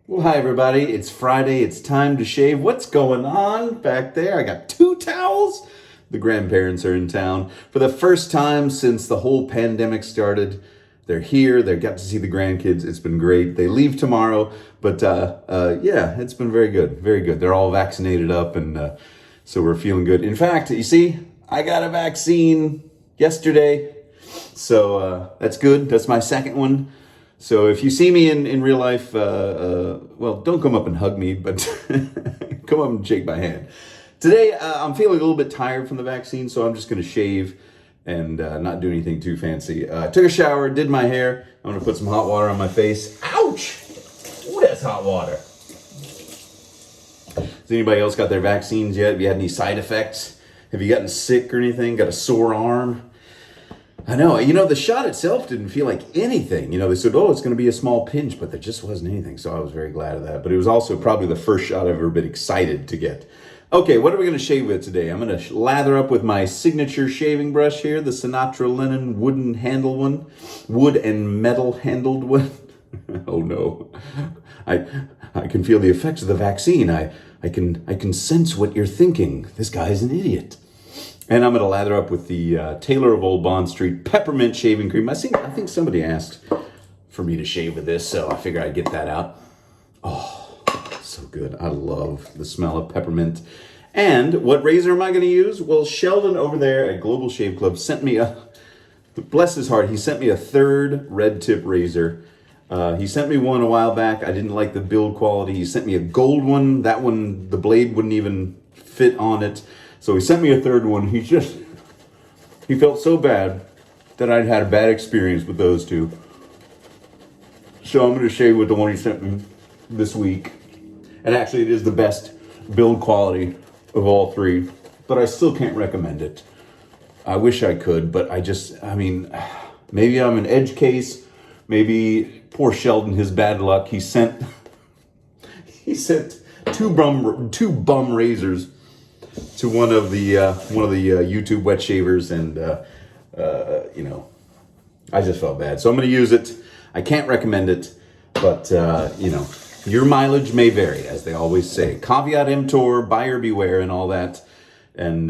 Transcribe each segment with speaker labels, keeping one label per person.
Speaker 1: Well, hi everybody. It's Friday. It's time to shave. What's going on back there? I got two towels. The grandparents are in town for the first time since the whole pandemic started. They're here. They got to see the grandkids. It's been great. They leave tomorrow, but yeah, it's been very good. Very good. They're all vaccinated up, and so we're feeling good. In fact, you see, I got a vaccine yesterday, so that's good. That's my second one. So if you see me in real life, well, don't come up and hug me, but come up and shake my hand. Today, I'm feeling a little bit tired from the vaccine, so I'm just going to shave and not do anything too fancy. Took a shower, did my hair. I'm going to put some hot water on my face. Ouch! Ooh, that's hot water. Has anybody else got their vaccines yet? Have you had any side effects? Have you gotten sick or anything? Got a sore arm? I know, the shot itself didn't feel like anything. They said, oh, it's going to be a small pinch, but there just wasn't anything. So I was very glad of that. But it was also probably the first shot I've ever been excited to get. Okay, what are we going to shave with today? I'm going to lather up with my signature shaving brush here, the Sinatra Linen wooden handle one, wood and metal handled one. Oh no, I can feel the effects of the vaccine. I can sense what you're thinking. This guy's an idiot. And I'm going to lather up with the Taylor of Old Bond Street Peppermint Shaving Cream. I think somebody asked for me to shave with this, so I figured I'd get that out. Oh, so good. I love the smell of peppermint. And what razor am I going to use? Well, Sheldon over there at Global Shave Club sent me bless his heart, he sent me a third red tip razor. He sent me one a while back. I didn't like the build quality. He sent me a gold one. That one, the blade wouldn't even fit on it. So he sent me a third one. He felt so bad that I'd had a bad experience with those two. So I'm going to shave with the one he sent me this week. And actually, it is the best build quality of all three. But I still can't recommend it. I wish I could, but maybe I'm an edge case. Maybe poor Sheldon, his bad luck. He sent two bum razors to one of the YouTube wet shavers, and I just felt bad. So I'm going to use it. I can't recommend it, but your mileage may vary, as they always say. Caveat emptor, buyer beware, and all that. And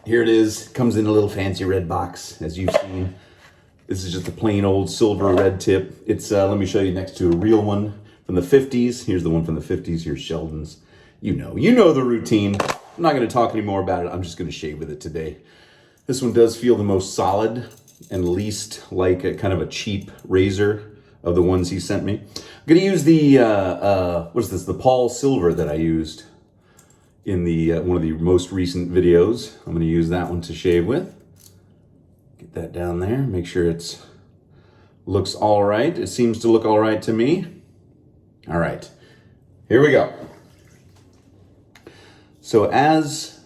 Speaker 1: here it is. Comes in a little fancy red box, as you've seen. This is just a plain old silver red tip. It's let me show you next to a real one from the 50s. Here's the one from the 50s. Here's Sheldon's. You know the routine. I'm not going to talk anymore about it. I'm just going to shave with it today. This one does feel the most solid and least like a kind of a cheap razor of the ones he sent me. I'm going to use the, the Paul Silver that I used in the one of the most recent videos. I'm going to use that one to shave with. Get that down there. Make sure it's looks all right. It seems to look all right to me. All right, here we go. So as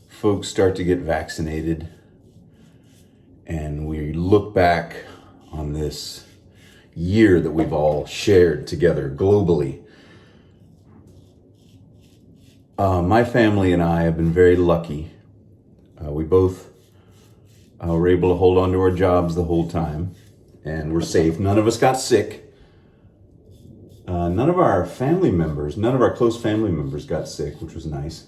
Speaker 1: folks start to get vaccinated and we look back on this year that we've all shared together globally, my family and I have been very lucky. We both were able to hold on to our jobs the whole time, and we're safe. None of us got sick. None of our close family members got sick, which was nice.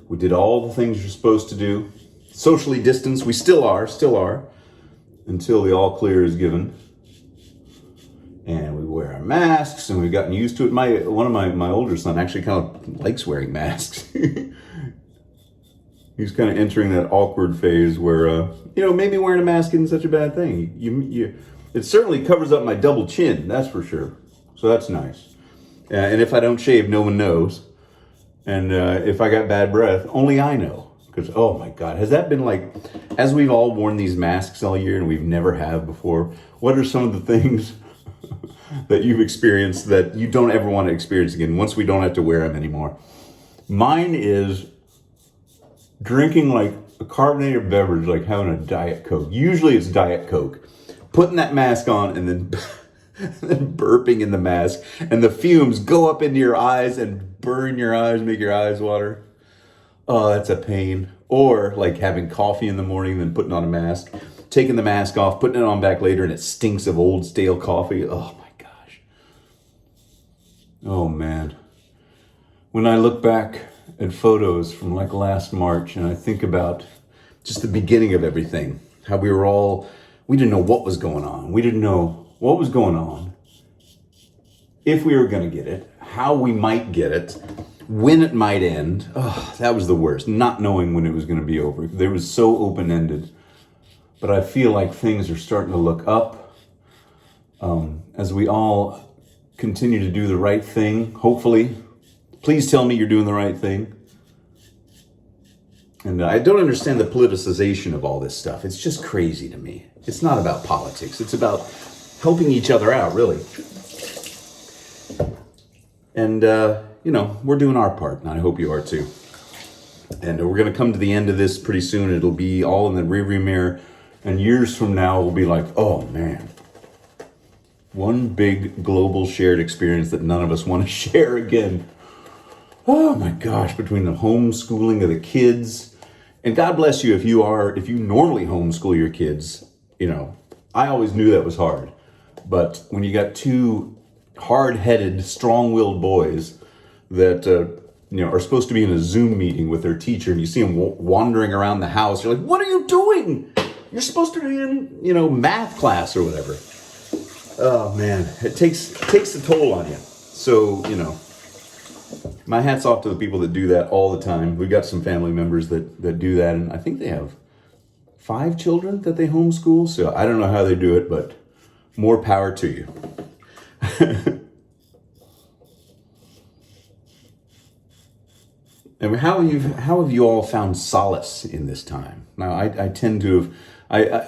Speaker 1: We did all the things you're supposed to do. Socially distanced, we still are, until the all clear is given. And we wear our masks, and we've gotten used to it. One of my older son actually kind of likes wearing masks. He's kind of entering that awkward phase where, maybe wearing a mask isn't such a bad thing. It certainly covers up my double chin, that's for sure. So that's nice. And if I don't shave, no one knows. And if I got bad breath, only I know. Because, oh my God, has that been like, as we've all worn these masks all year and we've never have before, what are some of the things that you've experienced that you don't ever want to experience again once we don't have to wear them anymore? Mine is drinking like a carbonated beverage, like having a Diet Coke. Usually it's Diet Coke. Putting that mask on and then and burping in the mask, and the fumes go up into your eyes and burn your eyes, make your eyes water. Oh, that's a pain. Or like having coffee in the morning, then putting on a mask, taking the mask off, putting it on back later, and it stinks of old stale coffee. Oh my gosh. Oh man. When I look back at photos from like last March and I think about just the beginning of everything, how we didn't know what was going on. We didn't know what was going on, if we were going to get it, how we might get it, when it might end. Oh, that was the worst, not knowing when it was going to be over. They was so open-ended. But I feel like things are starting to look up as we all continue to do the right thing, hopefully. Please tell me you're doing the right thing. And I don't understand the politicization of all this stuff. It's just crazy to me. It's not about politics. It's about helping each other out, really. And, we're doing our part, and I hope you are too. And we're going to come to the end of this pretty soon. It'll be all in the rearview mirror. And years from now, we'll be like, oh man, one big global shared experience that none of us want to share again. Oh my gosh, between the homeschooling of the kids, and God bless you if you normally homeschool your kids, I always knew that was hard. But when you got two hard-headed, strong-willed boys that, are supposed to be in a Zoom meeting with their teacher, and you see them wandering around the house, you're like, what are you doing? You're supposed to be in, math class or whatever. Oh man, it takes a toll on you. So, my hat's off to the people that do that all the time. We've got some family members that do that, and I think they have 5 children that they homeschool. So I don't know how they do it, but more power to you. And how have you all found solace in this time? Now, I tend to have,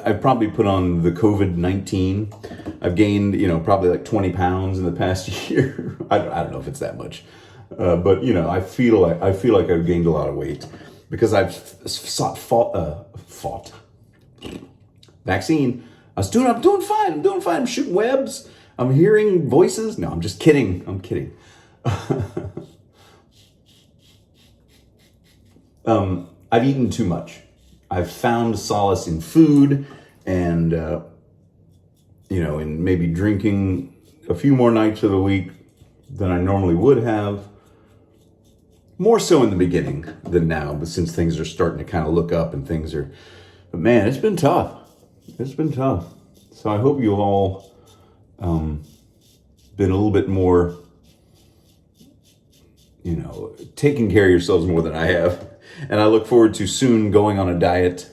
Speaker 1: I've probably put on the COVID-19. I've gained, probably like 20 pounds in the past year. I don't know if it's that much. But I feel like I've gained a lot of weight because I've fought vaccine. I'm doing fine. I'm shooting webs. I'm hearing voices. No, I'm just kidding. I'm kidding. I've eaten too much. I've found solace in food and, in maybe drinking a few more nights of the week than I normally would have. More so in the beginning than now, but since things are starting to kind of look up and but man, it's been tough. It's been tough. So I hope you've all been a little bit more, taking care of yourselves more than I have. And I look forward to soon going on a diet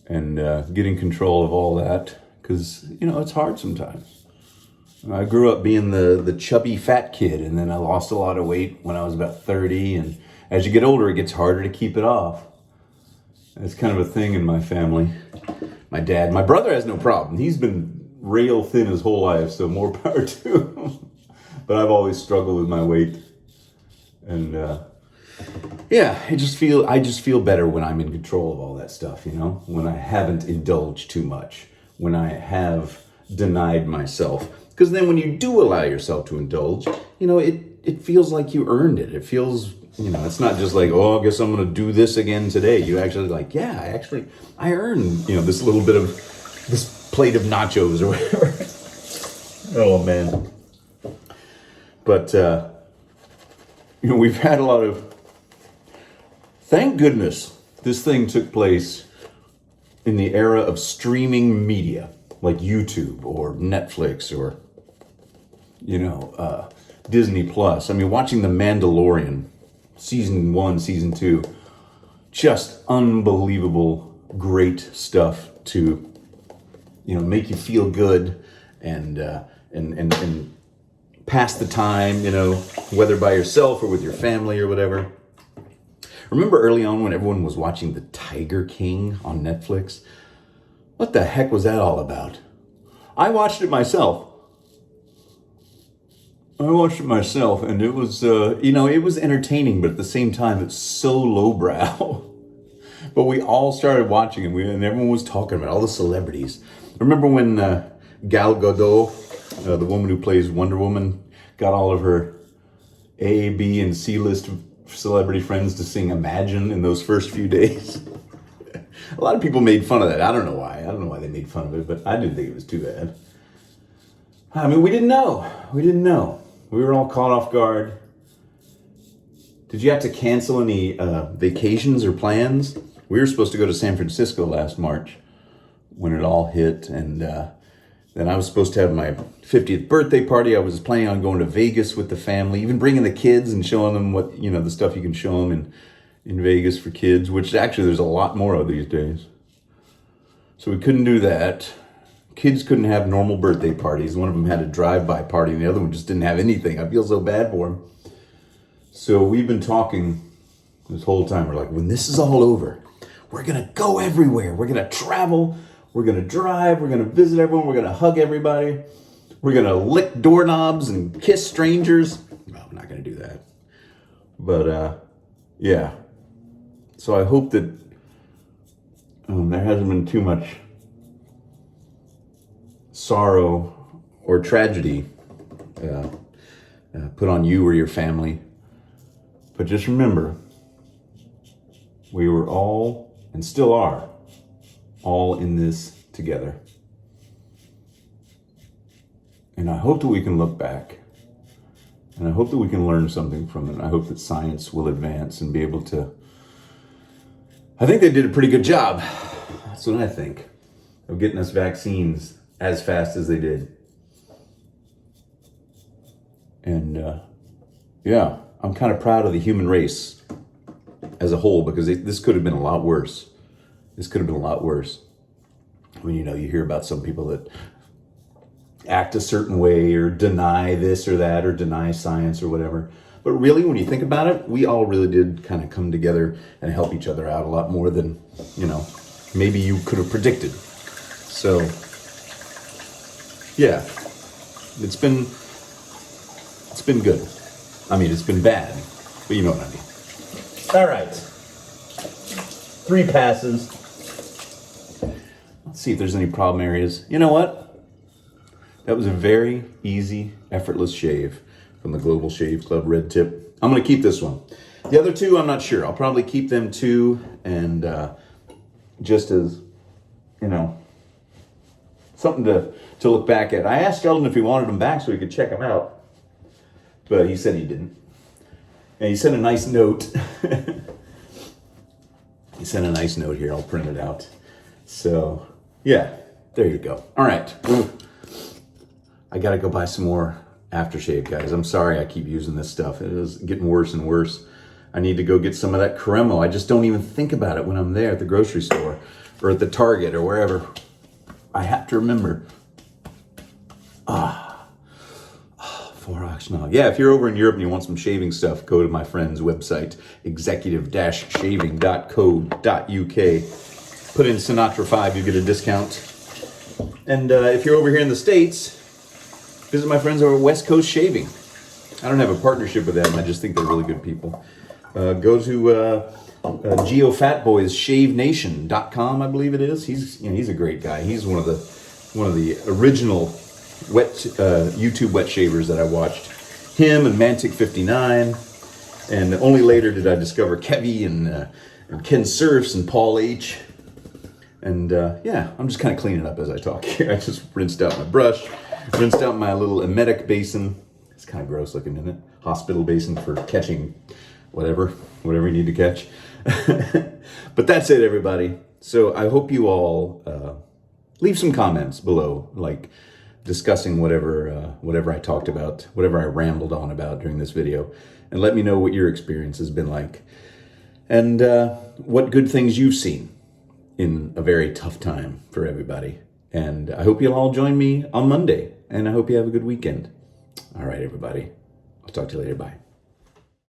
Speaker 1: and getting control of all that because, it's hard sometimes. I grew up being the chubby fat kid, and then I lost a lot of weight when I was about 30. And as you get older, it gets harder to keep it off. It's kind of a thing in my family. My brother has no problem. He's been rail thin his whole life, so more power to him. But I've always struggled with my weight. And I just feel better when I'm in control of all that stuff, when I haven't indulged too much, when I have denied myself. Because then when you do allow yourself to indulge, it feels like you earned it. It feels, it's not just like, oh, I guess I'm going to do this again today. You actually like, yeah, I earned, this little bit of, this plate of nachos or whatever. Oh, man. But, we've had a lot of, thank goodness this thing took place in the era of streaming media, like YouTube or Netflix or, Disney Plus. I mean, watching The Mandalorian, season 1, season 2, just unbelievable, great stuff to, make you feel good and pass the time, whether by yourself or with your family or whatever. Remember early on when everyone was watching The Tiger King on Netflix? What the heck was that all about? I watched it myself. And it was, it was entertaining, but at the same time, it's so lowbrow. But we all started watching it, and everyone was talking about all the celebrities. Remember when Gal Gadot, the woman who plays Wonder Woman, got all of her A, B, and C list celebrity friends to sing Imagine in those first few days? A lot of people made fun of that. I don't know why they made fun of it, but I didn't think it was too bad. I mean, we didn't know. we were all caught off guard. Did you have to cancel any vacations or plans? We were supposed to go to San Francisco last March when it all hit, and then I was supposed to have my 50th birthday party. I was planning on going to Vegas with the family, even bringing the kids and showing them what, the stuff you can show them in Vegas for kids, which actually there's a lot more of these days. So we couldn't do that. Kids couldn't have normal birthday parties. One of them had a drive-by party, and the other one just didn't have anything. I feel so bad for him. So we've been talking this whole time. We're like, when this is all over, we're going to go everywhere. We're going to travel. We're going to drive. We're going to visit everyone. We're going to hug everybody. We're going to lick doorknobs and kiss strangers. No, I'm not going to do that. But, yeah. So I hope that there hasn't been too much sorrow or tragedy put on you or your family. But just remember, we were all, and still are, all in this together. And I hope that we can look back, and I hope that we can learn something from it. I hope that science will advance and be able to, I think they did a pretty good job, that's what I think, of getting us vaccines as fast as they did. And yeah, I'm kind of proud of the human race as a whole, because this could have been a lot worse. This could have been a lot worse. I mean, you hear about some people that act a certain way or deny this or that or deny science or whatever. But really, when you think about it, we all really did kind of come together and help each other out a lot more than, maybe you could have predicted. So, yeah, it's been good. I mean, it's been bad, but you know what I mean. All right. 3 passes. Let's see if there's any problem areas. You know what? That was a very easy, effortless shave from the Global Shave Club Red Tip. I'm going to keep this one. The other 2, I'm not sure. I'll probably keep them too, and just as, something to look back at. I asked Sheldon if he wanted them back so he could check them out, but he said he didn't. And he sent a nice note. He sent a nice note here. I'll print it out. So, yeah, there you go. All right. I got to go buy some more aftershave, guys. I'm sorry I keep using this stuff. It is getting worse and worse. I need to go get some of that Cremo. I just don't even think about it when I'm there at the grocery store or at the Target or wherever. I have to remember. Oxnard. Yeah, if you're over in Europe and you want some shaving stuff, go to my friend's website, executive-shaving.co.uk. Put in Sinatra 5, you get a discount. And if you're over here in the States, visit my friends over at West Coast Shaving. I don't have a partnership with them. I just think they're really good people. Go to GeoFatBoysShaveNation.com, I believe it is. He's a great guy. He's one of the original YouTube wet shavers that I watched. Him and Mantic59, and only later did I discover Kevy and Ken Surfs and Paul H. And yeah, I'm just kind of cleaning up as I talk here. I just rinsed out my brush, rinsed out my little emetic basin. It's kind of gross looking, isn't it? Hospital basin for catching whatever you need to catch. But that's it, everybody. So I hope you all leave some comments below, like discussing whatever I talked about, whatever I rambled on about during this video, and let me know what your experience has been like, and what good things you've seen in a very tough time for everybody. And I hope you'll all join me on Monday, and I hope you have a good weekend. All right, everybody. I'll talk to you later. Bye.